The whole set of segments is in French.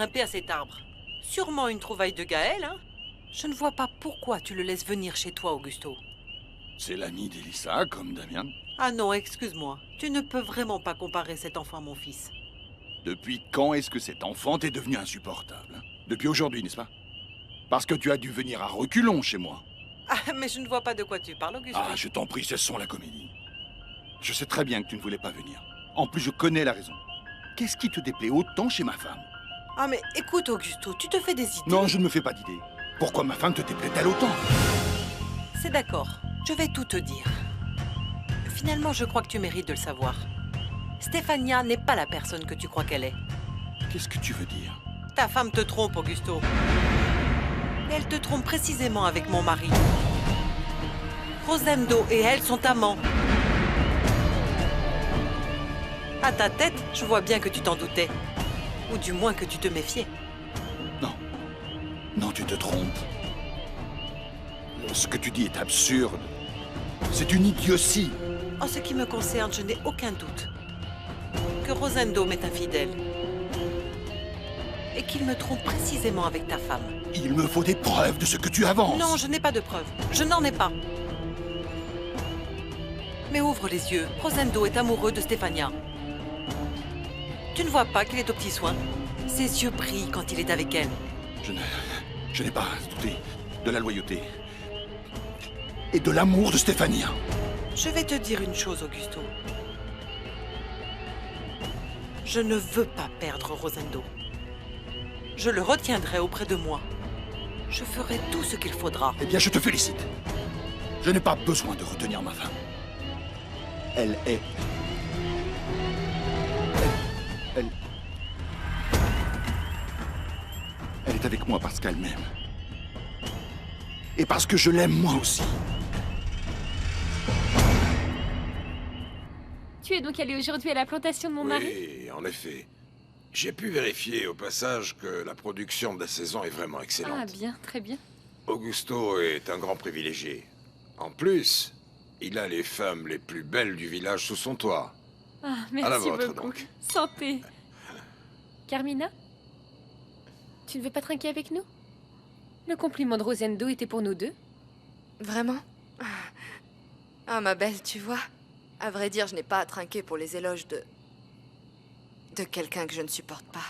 grimper à cet arbre. Sûrement une trouvaille de Gaël, hein? Je ne vois pas pourquoi tu le laisses venir chez toi, Augusto. C'est l'ami d'Elissa, comme Damien. Ah non, excuse-moi. Tu ne peux vraiment pas comparer cet enfant à mon fils. Depuis quand est-ce que cet enfant t'est devenu insupportable, hein? Depuis aujourd'hui, n'est-ce pas? Parce que tu as dû venir à reculons chez moi. Ah, mais je ne vois pas de quoi tu parles, Augusto. Ah, je t'en prie, cessons la comédie. Je sais très bien que tu ne voulais pas venir. En plus, je connais la raison. Qu'est-ce qui te déplaît autant chez ma femme? Ah, mais écoute, Augusto, tu te fais des idées. Non, je ne me fais pas d'idée. Pourquoi ma femme te déplaît-elle autant? C'est d'accord. Je vais tout te dire. Finalement, je crois que tu mérites de le savoir. Stéphania n'est pas la personne que tu crois qu'elle est. Qu'est-ce que tu veux dire? Ta femme te trompe, Augusto. Et elle te trompe précisément avec mon mari. Rosendo et elle sont amants. À ta tête, je vois bien que tu t'en doutais. Ou du moins que tu te méfiais. Non. Non, tu te trompes. Ce que tu dis est absurde. C'est une idiotie. En ce qui me concerne, je n'ai aucun doute que Rosendo m'est infidèle. Et qu'il me trompe précisément avec ta femme. Il me faut des preuves de ce que tu avances. Non, je n'ai pas de preuves. Je n'en ai pas. Mais ouvre les yeux. Rosendo est amoureux de Stéphania. Tu ne vois pas qu'il est aux petits soins? Ses yeux brillent quand il est avec elle. Je n'ai pas douté de la loyauté et de l'amour de Stéphania. Je vais te dire une chose, Augusto. Je ne veux pas perdre Rosendo. Je le retiendrai auprès de moi. Je ferai tout ce qu'il faudra. Eh bien, je te félicite. Je n'ai pas besoin de retenir ma femme. Elle est... Elle est avec moi parce qu'elle m'aime. Et parce que je l'aime moi aussi. Tu es donc allé aujourd'hui à la plantation de mon mari? Oui, en effet. J'ai pu vérifier au passage que la production de la saison est vraiment Ah excellente. bien, très bien. Augusto est un grand privilégié. En plus, il a les femmes les plus belles du village sous son toit. Ah, À la merci vôtre, beaucoup. donc. Santé. Carmina? Tu ne veux pas trinquer avec nous? Le compliment de Rosendo était pour nous deux. Vraiment? Ah, ma belle, tu vois. À vrai dire, je n'ai pas à trinquer pour les éloges de quelqu'un que je ne supporte pas.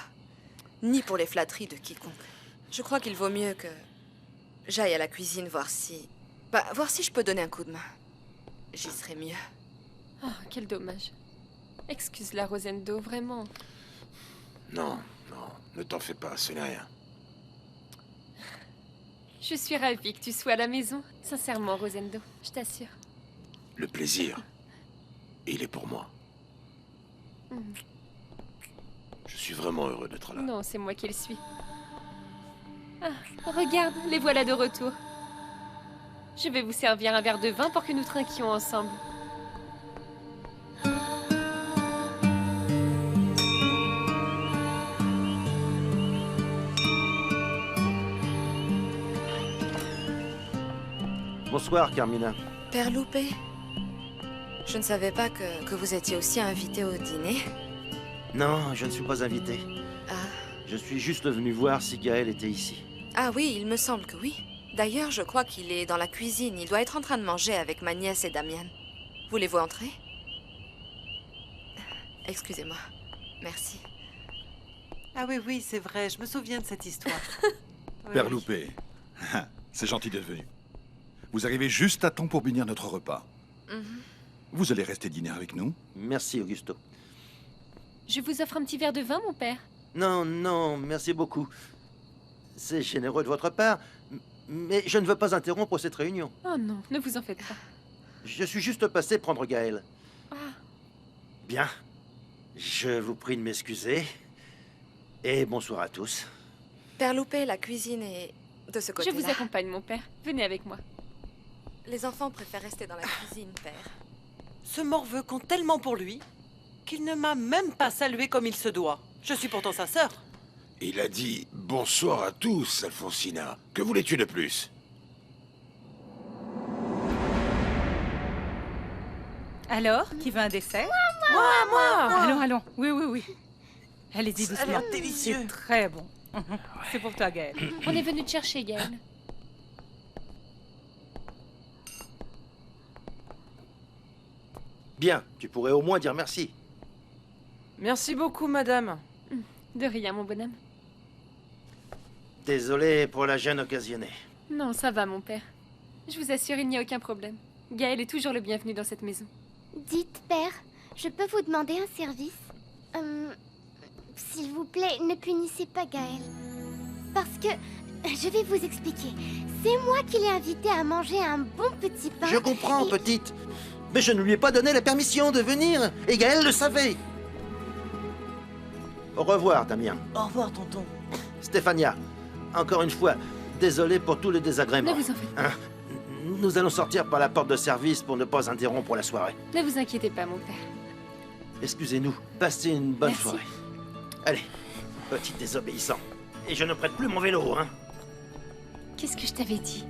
Ni pour les flatteries de quiconque. Je crois qu'il vaut mieux que j'aille à la cuisine voir si... voir si je peux donner un coup de main. J'y serai mieux. Oh, quel dommage. Excuse-la, Rosendo, vraiment. Non, non, ne t'en fais pas, ce n'est rien. Je suis ravie que tu sois à la maison. Sincèrement, Rosendo, je t'assure. Le plaisir, il est pour moi. Je suis vraiment heureux d'être là. Non, c'est moi qui le suis. Ah, regarde, les voilà de retour. Je vais vous servir un verre de vin pour que nous trinquions ensemble. Bonsoir, Carmina. Père Loupé, je ne savais pas que vous étiez aussi invité au dîner. Non, je ne suis pas invité. Ah. Je suis juste venu voir si Gaël était ici. Ah oui, il me semble que oui. D'ailleurs, je crois qu'il est dans la cuisine. Il doit être en train de manger avec ma nièce et Damien. Voulez-vous entrer? Excusez-moi. Merci. Ah oui, oui, c'est vrai. Je me souviens de cette histoire. Oui, Père oui. Loupé, c'est gentil d'être venu. Vous arrivez juste à temps pour bénir notre repas. Vous allez rester dîner avec nous? Merci, Augusto. Je vous offre un petit verre de vin, mon père. Non, non, merci beaucoup. C'est généreux de votre part, mais je ne veux pas interrompre cette réunion. Oh non, ne vous en faites pas. Je suis juste passé prendre Gaël. Ah, Bien. Je vous prie de m'excuser. Et bonsoir à tous. Père Loupé, la cuisine est de ce je côté-là. vous accompagne, mon père. Venez avec moi. Les enfants préfèrent rester dans la cuisine, père. Ce morveux compte tellement pour lui qu'il ne m'a même pas salué comme il se doit. Je suis pourtant sa sœur. Il a dit bonsoir à tous, Alfonsina. Que voulais-tu de plus? Alors, qui veut un dessert? Moi. Allons, allons. Oui, oui, oui. Allez-y Ça a l'air doucement. délicieux. C'est très bon. C'est pour toi, Gaël. On est venu te chercher, Gaël. Bien, tu pourrais au moins dire merci. Merci beaucoup, madame. De rien, mon bonhomme. Désolé pour la gêne occasionnée. Non, ça va, mon père. Je vous assure, il n'y a aucun problème. Gaël est toujours le bienvenu dans cette maison. Dites, père, je peux vous demander un service S'il vous plaît, ne punissez pas Gaël. Parce que, je vais vous expliquer. C'est moi qui l'ai invité à manger un bon petit pain. Je comprends, et- petite. Mais je ne lui ai pas donné la permission de venir. Et Gaël le savait. Au revoir, Damien. Au revoir, tonton. Stéphania, encore une fois, désolé pour tous les désagréments. Ne vous en faites pas. Hein? Nous allons sortir par la porte de service pour ne pas interrompre la soirée. Ne vous inquiétez pas, mon père. Excusez-nous, passez une bonne Merci. soirée. Allez, petit désobéissant. Et je ne prête plus mon vélo, hein. Qu'est-ce que je t'avais dit?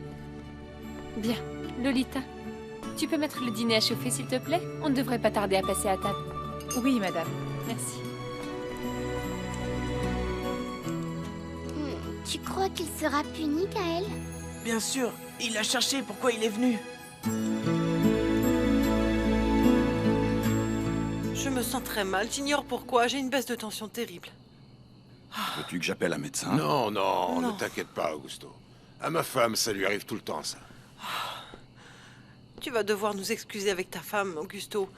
Bien, Lolita, tu peux mettre le dîner à chauffer, s'il te plaît? On ne devrait pas tarder à passer à table. Oui, madame. Merci. Tu crois qu'il sera puni, Gaël? Bien sûr, il l'a cherché, pourquoi il est venu? Je me sens très mal, j'ignore pourquoi, j'ai une baisse de tension terrible. Veux-tu que j'appelle un médecin? Non, non, Non. ne t'inquiète pas, Augusto. À ma femme, ça lui arrive tout le temps, ça. Tu vas devoir nous excuser avec ta femme, Augusto.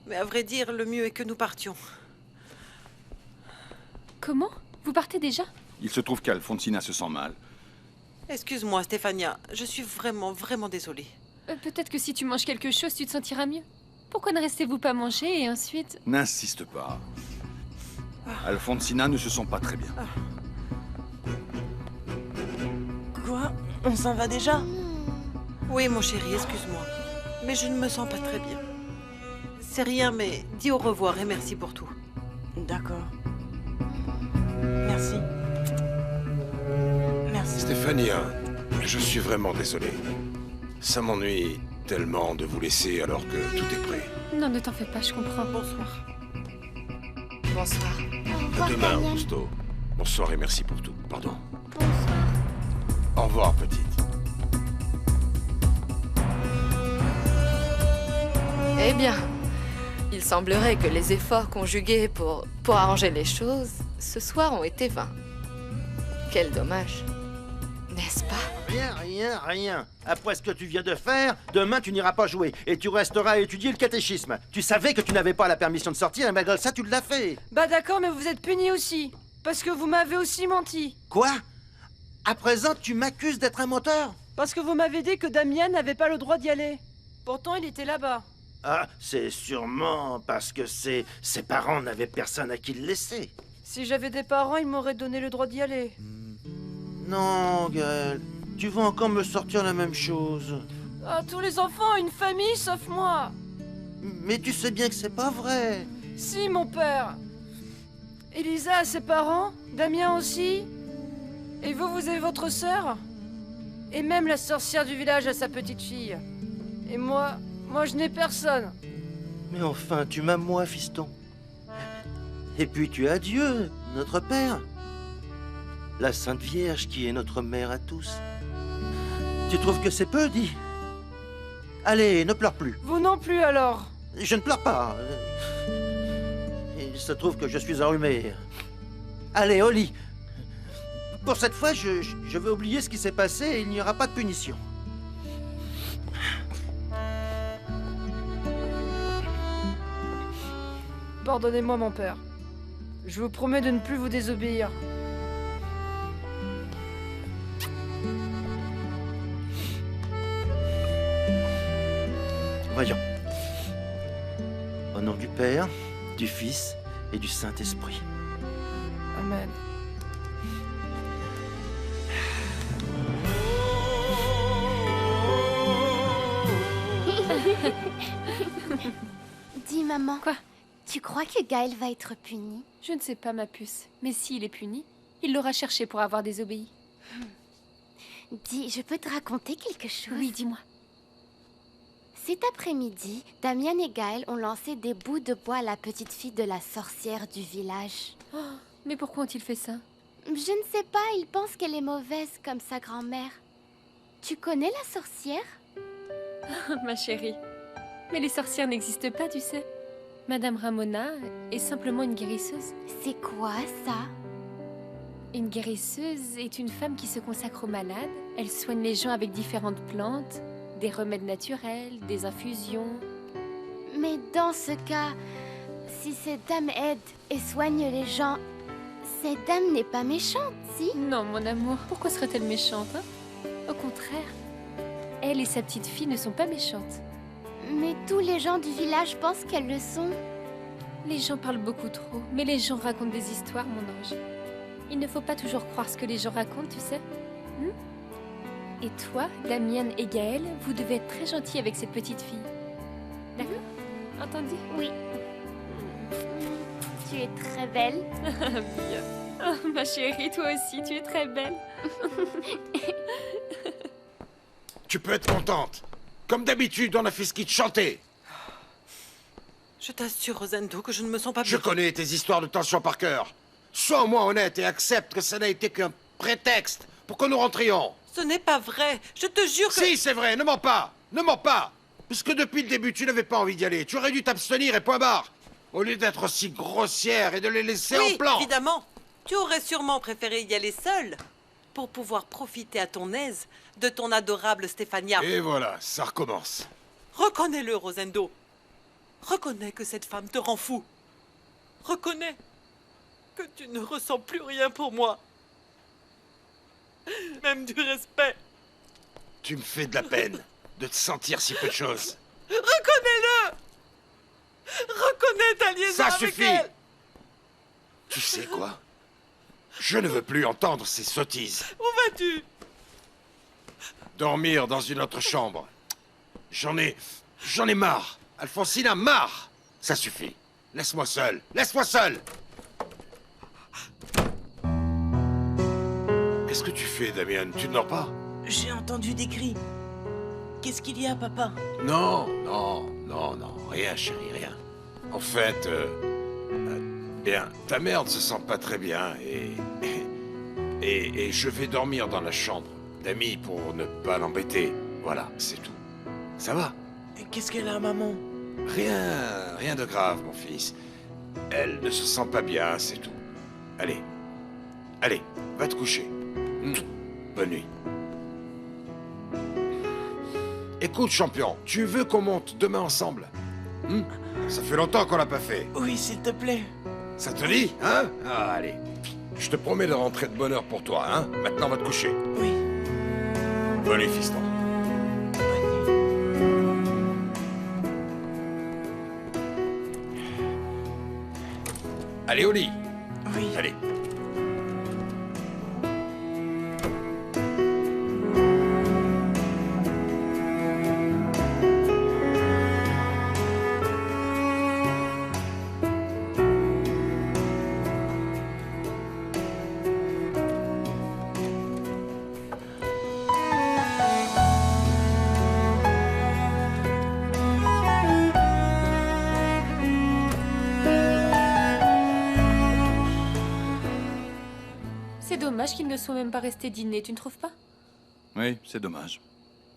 Mais à vrai dire, le mieux est que nous partions. Comment? Vous partez déjà? Il se trouve qu'Alfonsina se sent mal. Excuse-moi, Stéphania, je suis vraiment, vraiment désolée. Peut-être que si tu manges quelque chose, tu te sentiras mieux. Pourquoi ne restez-vous pas manger et ensuite... N'insiste pas. Alfonsina ne se sent pas très bien. Quoi? On s'en va déjà? Oui, mon chéri, excuse-moi. Mais je ne me sens pas très bien. C'est rien, mais dis au revoir et merci pour tout. D'accord. Merci. Merci. Stéphania, je suis vraiment désolé. Ça m'ennuie tellement de vous laisser alors que tout est prêt. Non, ne t'en fais pas, je comprends. Bonsoir. Bonsoir. Au revoir, À demain, Damien. Augusto. Bonsoir et merci pour tout. Pardon. Bonsoir. Au revoir, petite. Eh bien, il semblerait que les efforts conjugués pour arranger les choses, ce soir ont été vains. Quel dommage. N'est-ce pas? Rien. Après ce que tu viens de faire, demain tu n'iras pas jouer et tu resteras à étudier le catéchisme. Tu savais que tu n'avais pas la permission de sortir et malgré ça tu l'as fait. Bah d'accord, mais vous êtes puni aussi. Parce que vous m'avez aussi menti. Quoi? À présent tu m'accuses d'être un menteur? Parce que vous m'avez dit que Damien n'avait pas le droit d'y aller. Pourtant, il était là-bas. Ah, c'est sûrement parce que ses parents n'avaient personne à qui le laisser. Si j'avais des parents, ils m'auraient donné le droit d'y aller. Non, Gaël, tu vas encore me sortir la même chose. Ah, tous les enfants ont une famille, sauf moi. Mais tu sais bien que c'est pas vrai. Si, mon père. Elisa a ses parents, Damien aussi. Et vous, vous avez votre sœur. Et même la sorcière du village a sa petite fille. Et moi, je n'ai personne. Mais enfin, tu m'as moi, fiston. Et puis tu as Dieu, notre Père. La Sainte Vierge qui est notre mère à tous. Tu trouves que c'est peu, dis? Allez, ne pleure plus. Vous non plus alors. Je ne pleure pas. Il se trouve que je suis enrhumé. Allez, au lit. Pour cette fois, je vais oublier ce qui s'est passé et il n'y aura pas de punition. Pardonnez-moi, mon père. Je vous promets de ne plus vous désobéir. Voyons. Au nom du Père, du Fils et du Saint-Esprit. Amen. Dis, maman. Quoi? Tu crois que Gaël va être puni? Je ne sais pas, ma puce. Mais s'il est puni, il l'aura cherché pour avoir désobéi. Dis, je peux te raconter quelque chose? Oui, dis-moi. Cet après-midi, Damien et Gaël ont lancé des bouts de bois à la petite fille de la sorcière du village. Mais pourquoi ont-ils fait ça? Je ne sais pas, il pense qu'elle est mauvaise comme sa grand-mère. Tu connais la sorcière? Ma chérie. Mais les sorcières n'existent pas, tu sais. Madame Ramona est simplement une guérisseuse. C'est quoi ça? Une guérisseuse est une femme qui se consacre aux malades. Elle soigne les gens avec différentes plantes, des remèdes naturels, des infusions. Mais dans ce cas, si cette dame aide et soigne les gens, cette dame n'est pas méchante, si? Non, mon amour, pourquoi serait-elle méchante, hein? Au contraire, elle et sa petite fille ne sont pas méchantes. Mais tous les gens du village pensent qu'elles le sont. Les gens parlent beaucoup trop, mais les gens racontent des histoires, mon ange. Il ne faut pas toujours croire ce que les gens racontent, tu sais. Et toi, Damien et Gaël, vous devez être très gentils avec cette petite fille. D'accord? Entendu? Oui. Tu es très belle. Bien. Oh, ma chérie, toi aussi, tu es très belle. Tu peux être contente. Comme d'habitude, on a fait ce qui te chantait. Je t'assure, Rosendo, que je ne me sens pas Je bien. connais tes histoires de tension par cœur. Sois au moins honnête et accepte que ça n'a été qu'un prétexte pour que nous rentrions. Ce n'est pas vrai. Je te jure que... Si, c'est vrai, ne mens pas. Ne mens pas. Puisque depuis le début, tu n'avais pas envie d'y aller. Tu aurais dû t'abstenir et point barre. Au lieu d'être aussi grossière et de les laisser Oui, en plan. évidemment. Tu aurais sûrement préféré y aller seule pour pouvoir profiter à ton aise de ton adorable Stéphania. Et voilà, ça recommence. Reconnais-le, Rosendo. Reconnais que cette femme te rend fou. Reconnais que tu ne ressens plus rien pour moi. Même du respect. Tu me fais de la peine de te sentir si peu de choses. Reconnais-le. Reconnais ta liaison Ça avec suffit. elle. Tu sais quoi? Je ne veux plus entendre ces sottises. Où vas-tu? Dormir dans une autre chambre. J'en ai marre. Alfonsina, marre. Ça suffit. Laisse-moi seul. Laisse-moi seul. Qu'est-ce que tu fais, Damien? Tu ne dors pas? J'ai entendu des cris. Qu'est-ce qu'il y a, papa? Non, rien, chérie, rien. En fait, bien, ta mère ne se sent pas très bien et je vais dormir dans la chambre d'Amy pour ne pas l'embêter. Voilà, c'est tout. Ça va? Qu'est-ce qu'elle a, maman? Rien de grave, mon fils. Elle ne se sent pas bien, c'est tout. Allez, va te coucher. Bonne nuit. Écoute, champion, tu veux qu'on monte demain ensemble? Ça fait longtemps qu'on l'a pas fait. Oui, s'il te plaît. Ça te dit, hein? Ah, allez. Je te promets de rentrer de bonne heure pour toi, hein? Maintenant, va te coucher. Oui. Bonne nuit, fiston. Allez, au lit. Oui. Allez. C'est dommage qu'ils ne soient même pas restés dîner, tu ne trouves pas? Oui, c'est dommage.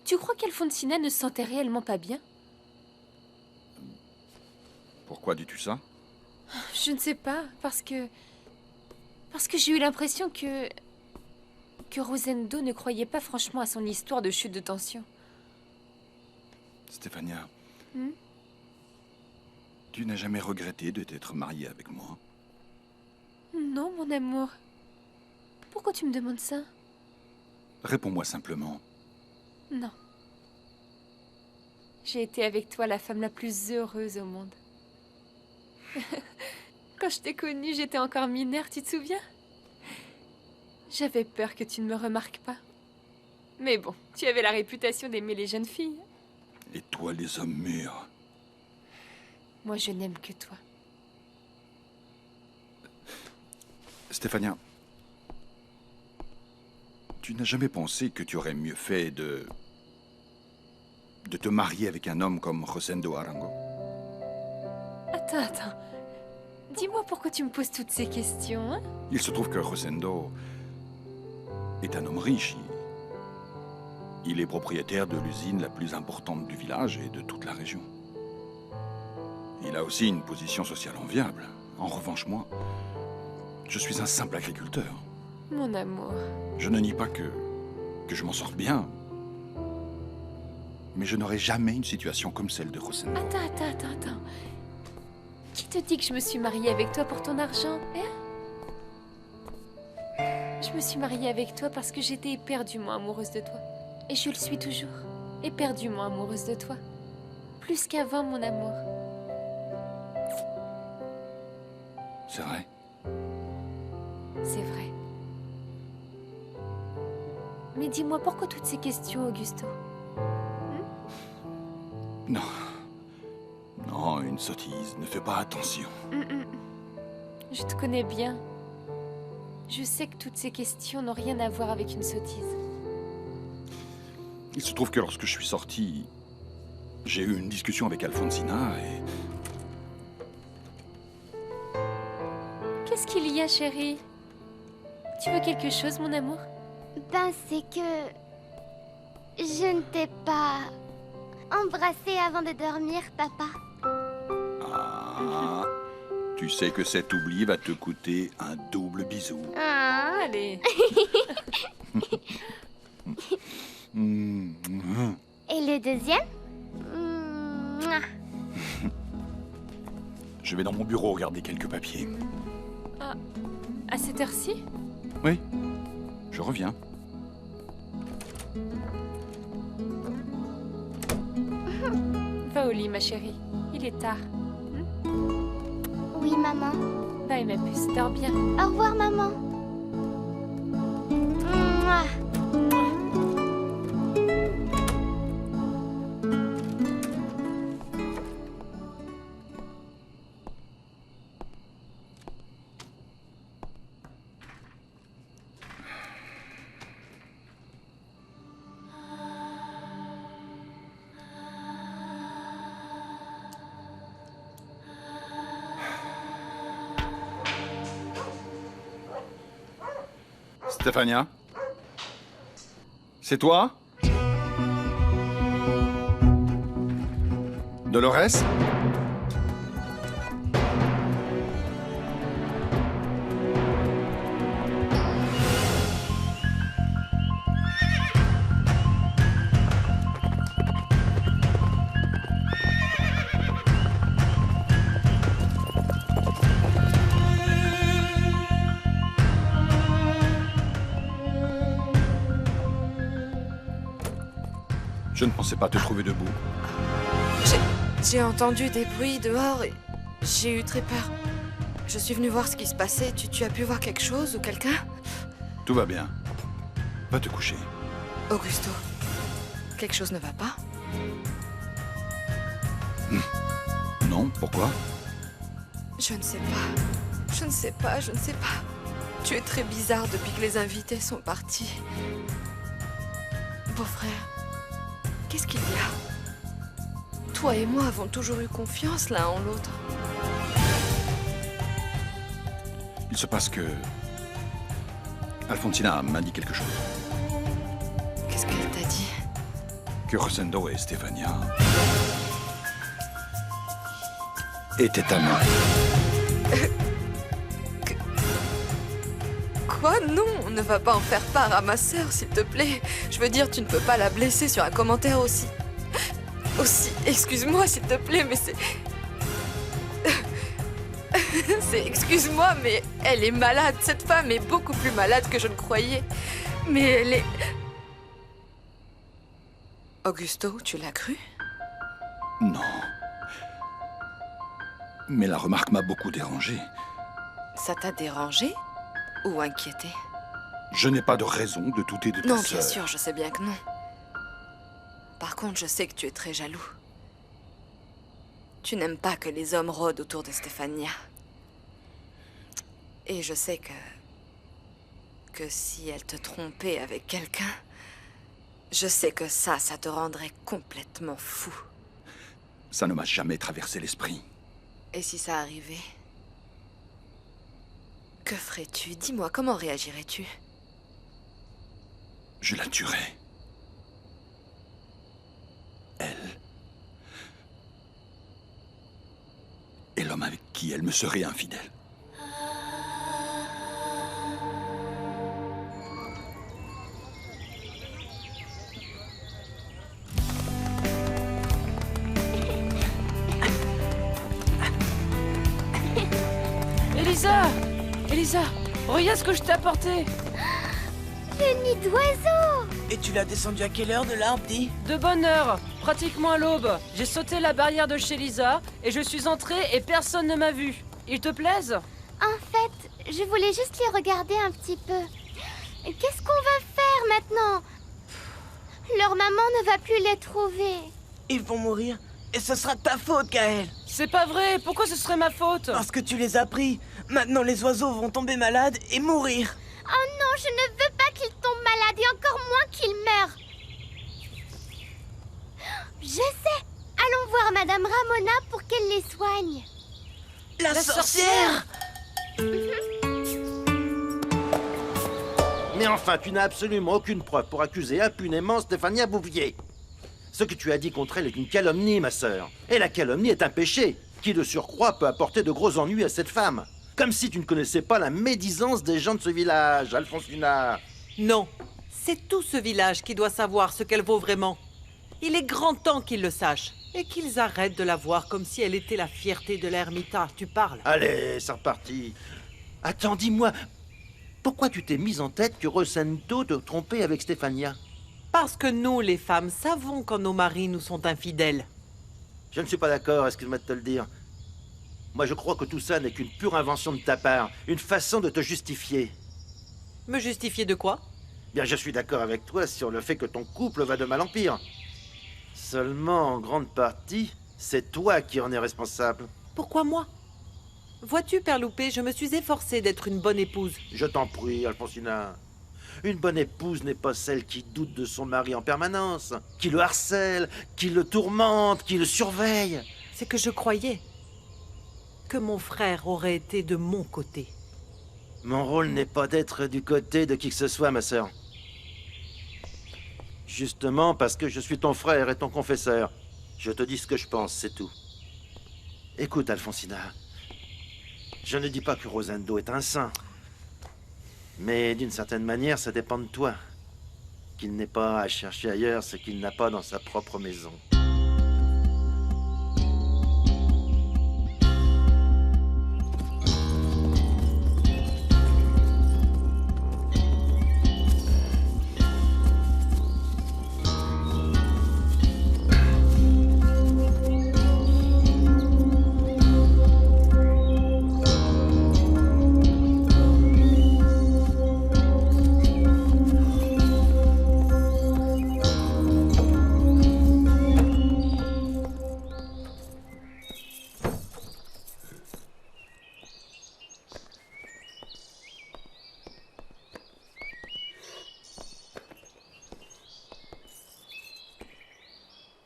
Tu crois qu'Alfonsina ne se sentait réellement pas bien? Pourquoi dis-tu ça? Je ne sais pas, parce que j'ai eu l'impression que Rosendo ne croyait pas franchement à son histoire de chute de tension. Stéphania, tu n'as jamais regretté de t'être mariée avec moi? Non, mon amour. Pourquoi tu me demandes ça? Réponds-moi simplement. Non. J'ai été avec toi la femme la plus heureuse au monde. Quand je t'ai connue, j'étais encore mineure, tu te souviens? J'avais peur que tu ne me remarques pas. Mais bon, tu avais la réputation d'aimer les jeunes filles. Et toi, les hommes mûrs? Moi, je n'aime que toi. Stéphania, tu n'as jamais pensé que tu aurais mieux fait de te marier avec un homme comme Rosendo Arango? Attends. Dis-moi pourquoi tu me poses toutes ces questions, hein? Il se trouve que Rosendo est un homme riche. Il est propriétaire de l'usine la plus importante du village et de toute la région. Il a aussi une position sociale enviable. En revanche, moi, je suis un simple agriculteur. Mon amour. Je ne nie pas que je m'en sorte bien. Mais je n'aurai jamais une situation comme celle de Rosendo. Attends. Qui te dit que je me suis mariée avec toi pour ton argent, hein? Je me suis mariée avec toi parce que j'étais éperdument amoureuse de toi. Et je le suis toujours. Éperdument amoureuse de toi. Plus qu'avant, mon amour. C'est vrai? C'est vrai. Mais dis-moi, pourquoi toutes ces questions, Augusto? Non. Non, une sottise. Ne fais pas attention. Je te connais bien. Je sais que toutes ces questions n'ont rien à voir avec une sottise. Il se trouve que lorsque je suis sorti, j'ai eu une discussion avec Alfonsina et... Qu'est-ce qu'il y a, chérie? Tu veux quelque chose, mon amour? Ben, c'est que... je ne t'ai pas embrassé avant de dormir, papa. Ah, tu sais que cet oubli va te coûter un double bisou. Ah, allez. Et le deuxième? Mouah. Je vais dans mon bureau regarder quelques papiers. Ah, à cette heure-ci? Oui, je reviens. Va au lit, ma chérie. Il est tard. Oui, maman. Bye, ma puce. Dors bien. Au revoir, maman. Mouah. Stéphania? C'est toi? Dolores? Je ne pensais pas te trouver debout. J'ai entendu des bruits dehors et j'ai eu très peur. Je suis venue voir ce qui se passait. Tu as pu voir quelque chose ou quelqu'un? Tout va bien. Va te coucher. Augusto, quelque chose ne va pas? Non, pourquoi? Je ne sais pas. Je ne sais pas. Tu es très bizarre depuis que les invités sont partis. Beau-frère, qu'est-ce qu'il y a? Toi et moi avons toujours eu confiance l'un en l'autre. Il se passe que... Alfonsina m'a dit quelque chose. Qu'est-ce qu'elle t'a dit? Que Rosendo et Stéphania... étaient amants. Quoi? Non, ne va pas en faire part à ma sœur, s'il te plaît. Je veux dire, tu ne peux pas la blesser sur un commentaire aussi... Excuse-moi, s'il te plaît, mais c'est... Excuse-moi, mais elle est malade. Cette femme est beaucoup plus malade que je ne croyais. Mais elle est... Augusto, tu l'as cru? Non. Mais la remarque m'a beaucoup dérangé. Ça t'a dérangé ou inquiété? Je n'ai pas de raison de douter de ta Non, sœur. bien sûr, je sais bien que non. Par contre, je sais que tu es très jaloux. Tu n'aimes pas que les hommes rôdent autour de Stéphania. Et je sais que si elle te trompait avec quelqu'un, je sais que ça te rendrait complètement fou. Ça ne m'a jamais traversé l'esprit. Et si ça arrivait? Que ferais-tu? Dis-moi, comment réagirais-tu? Je la tuerai. Elle. Et l'homme avec qui elle me serait infidèle. Elisa! Elisa, regarde ce que je t'ai apporté! Le nid d'oiseau! Et tu l'as descendu à quelle heure de l'arbre, dis? De bonne heure, pratiquement à l'aube. J'ai sauté la barrière de chez Lisa et je suis entrée et personne ne m'a vu. Ils te plaisent? En fait, je voulais juste les regarder un petit peu. Qu'est-ce qu'on va faire maintenant? Leur maman ne va plus les trouver. Ils vont mourir. Et ce sera ta faute, Gaël. C'est pas vrai, pourquoi ce serait ma faute? Parce que tu les as pris. Maintenant, les oiseaux vont tomber malades et mourir. Oh non, je ne veux pas qu'ils tombent malades et encore moins qu'ils meurent. Je sais. Allons voir Madame Ramona pour qu'elle les soigne. La sorcière! Mais enfin, tu n'as absolument aucune preuve pour accuser impunément Stéphania Bouvier. Ce que tu as dit contre elle est une calomnie, ma sœur. Et la calomnie est un péché, qui de surcroît peut apporter de gros ennuis à cette femme. Comme si tu ne connaissais pas la médisance des gens de ce village, Alfonsina. Non, c'est tout ce village qui doit savoir ce qu'elle vaut vraiment. Il est grand temps qu'ils le sachent. Et qu'ils arrêtent de la voir comme si elle était la fierté de l'ermitage. Tu parles? Allez, c'est reparti. Attends, dis-moi, pourquoi tu t'es mise en tête que Rosendo te trompait avec Stéphania? Parce que nous, les femmes, savons quand nos maris nous sont infidèles. Je ne suis pas d'accord, excuse-moi de te le dire. Moi, je crois que tout ça n'est qu'une pure invention de ta part, une façon de te justifier. Me justifier de quoi? Bien, je suis d'accord avec toi sur le fait que ton couple va de mal en pire. Seulement, en grande partie, c'est toi qui en es responsable. Pourquoi moi? Vois-tu, Père Loupé, je me suis efforcée d'être une bonne épouse. Je t'en prie, Alfonsina. Une bonne épouse n'est pas celle qui doute de son mari en permanence, qui le harcèle, qui le tourmente, qui le surveille. C'est que je croyais que mon frère aurait été de mon côté. Mon rôle n'est pas d'être du côté de qui que ce soit, ma sœur. Justement parce que je suis ton frère et ton confesseur. Je te dis ce que je pense, c'est tout. Écoute, Alfonsina. Je ne dis pas que Rosendo est un saint. Mais d'une certaine manière, ça dépend de toi. Qu'il n'ait pas à chercher ailleurs ce qu'il n'a pas dans sa propre maison.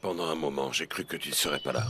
Pendant un moment, j'ai cru que tu ne serais pas là.